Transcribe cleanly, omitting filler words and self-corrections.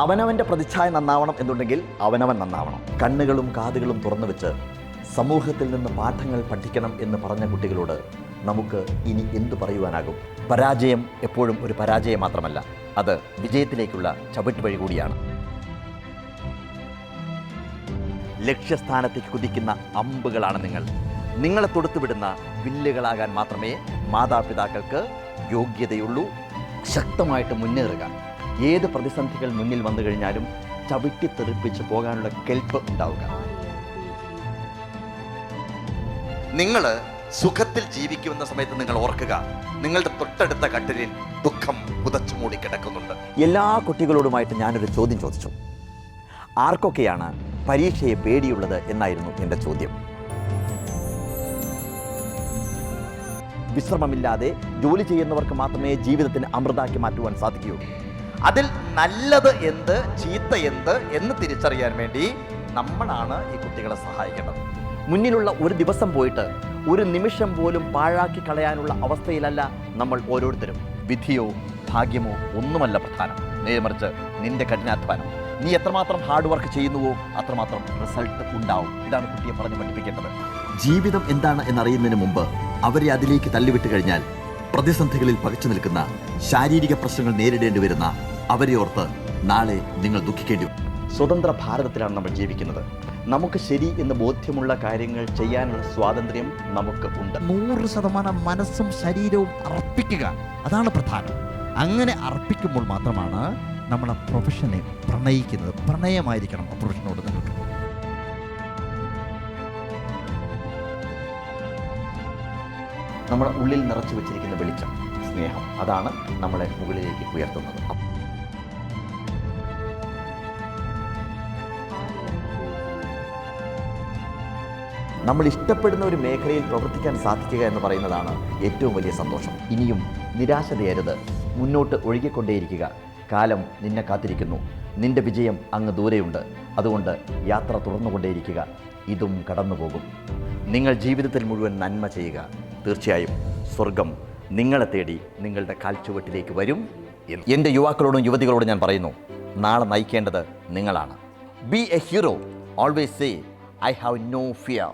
അവനവൻ്റെ പ്രതിച്ഛായ നന്നാവണം എന്നുണ്ടെങ്കിൽ അവനവൻ നന്നാവണം. കണ്ണുകളും കാതുകളും തുറന്നു വെച്ച് സമൂഹത്തിൽ നിന്ന് പാഠങ്ങൾ പഠിക്കണം എന്ന് പറഞ്ഞ കുട്ടികളോട് നമുക്ക് ഇനി എന്തു പറയുവാനാകും? പരാജയം എപ്പോഴും ഒരു പരാജയം മാത്രമല്ല, അത് വിജയത്തിലേക്കുള്ള ചവിട്ടുവഴി കൂടിയാണ്. ലക്ഷ്യസ്ഥാനത്തേക്ക് കുതിക്കുന്ന അമ്പുകളാണ് നിങ്ങൾ. നിങ്ങളെ തൊടുത്തുവിടുന്ന വില്ലുകളാകാൻ മാത്രമേ മാതാപിതാക്കൾക്ക് യോഗ്യതയുള്ളൂ. ശക്തമായിട്ട് മുന്നേറുക. ഏത് പ്രതിസന്ധികൾ മുന്നിൽ വന്നു കഴിഞ്ഞാലും ചവിട്ടിത്തെറിപ്പിച്ച് പോകാനുള്ള കെൽപ്പ് ഉണ്ടാവുക. നിങ്ങൾ സുഖത്തിൽ ജീവിക്കുമെന്ന സമയത്ത് നിങ്ങൾ ഓർക്കുക, നിങ്ങളുടെ തൊട്ടടുത്ത കട്ടിലിൽ ദുഃഖം പുതച്ചു മൂടി കിടക്കുന്നുണ്ട്. എല്ലാ കുട്ടികളോടുമായിട്ട് ഞാനൊരു ചോദ്യം ചോദിച്ചു. ആർക്കൊക്കെയാണ് പരീക്ഷയെ പേടിയുള്ളത് എന്നായിരുന്നു എൻ്റെ ചോദ്യം. വിശ്രമമില്ലാതെ ജോലി ചെയ്യുന്നവർക്ക് മാത്രമേ ജീവിതത്തിന് അമൃതാക്കി മാറ്റുവാൻ സാധിക്കുകയുള്ളൂ. അതിൽ നല്ലത് എന്ത്, ചീത്ത എന്ത് എന്ന് തിരിച്ചറിയാൻ വേണ്ടി നമ്മളാണ് ഈ കുട്ടികളെ സഹായിക്കേണ്ടത്. മുന്നിലുള്ള ഒരു ദിവസം പോയിട്ട് ഒരു നിമിഷം പോലും പാഴാക്കി കളയാനുള്ള അവസ്ഥയിലല്ല നമ്മൾ ഓരോരുത്തരും. വിധിയോ ഭാഗ്യമോ ഒന്നുമല്ല പ്രധാനം, നേർമറിച്ച് നിന്റെ കഠിനാധ്വാനം. നീ എത്രമാത്രം ഹാർഡ് വർക്ക് ചെയ്യുന്നുവോ അത്രമാത്രം റിസൾട്ട് ഉണ്ടാവും. ഇതാണ് കുട്ടിയെ പറഞ്ഞ് പഠിപ്പിക്കേണ്ടത്. ജീവിതം എന്താണ് എന്നറിയുന്നതിന് മുമ്പ് അവരെ അതിലേക്ക് തള്ളിവിട്ട് കഴിഞ്ഞാൽ പ്രതിസന്ധികളിൽ പകച്ചു നിൽക്കുന്ന, ശാരീരിക പ്രശ്നങ്ങൾ നേരിടേണ്ടി വരുന്ന അവരെ ഓർത്ത് നാളെ നിങ്ങൾ ദുഃഖിക്കേണ്ടി വരും. സ്വതന്ത്ര ഭാരതത്തിലാണ് നമ്മൾ ജീവിക്കുന്നത്. നമുക്ക് ശരി എന്ന് ബോധ്യമുള്ള കാര്യങ്ങൾ ചെയ്യാനുള്ള സ്വാതന്ത്ര്യം നമുക്ക് ഉണ്ട്. 100% മനസ്സും ശരീരവും അർപ്പിക്കുക, അതാണ് പ്രധാനം. അങ്ങനെ അർപ്പിക്കുമ്പോൾ മാത്രമാണ് നമ്മൾ ആ പ്രൊഫഷനെ പ്രണയിക്കുന്നത്. പ്രണയമായിരിക്കണം ആ പ്രൊഫഷനോട് നിങ്ങൾക്ക്. നമ്മുടെ ഉള്ളിൽ നിറച്ചു വെച്ചിരിക്കുന്ന വെളിച്ചം, സ്നേഹം, അതാണ് നമ്മളെ മുകളിലേക്ക് ഉയർത്തുന്നത്. നമ്മൾ ഇഷ്ടപ്പെടുന്ന ഒരു മേഖലയിൽ പ്രവർത്തിക്കാൻ സാധിക്കുക എന്ന് പറയുന്നതാണ് ഏറ്റവും വലിയ സന്തോഷം. ഇനിയും നിരാശതയരുത്, മുന്നോട്ട് ഒഴുകിക്കൊണ്ടേയിരിക്കുക. കാലം നിന്നെ കാത്തിരിക്കുന്നു. നിന്റെ വിജയം അങ്ങ് ദൂരെയുണ്ട്. അതുകൊണ്ട് യാത്ര തുറന്നുകൊണ്ടേയിരിക്കുക. ഇതും കടന്നു പോകും. നിങ്ങൾ ജീവിതത്തിൽ മുഴുവൻ നന്മ ചെയ്യുക. തീർച്ചയായും സ്വർഗം നിങ്ങളെ തേടി നിങ്ങളുടെ കാൽച്ചുവട്ടിലേക്ക് വരും. എൻ്റെ യുവാക്കളോടും യുവതികളോടും ഞാൻ പറയുന്നു, നാളെ നയിക്കേണ്ടത് നിങ്ങളാണ്. Be a hero. Always say I have no fear.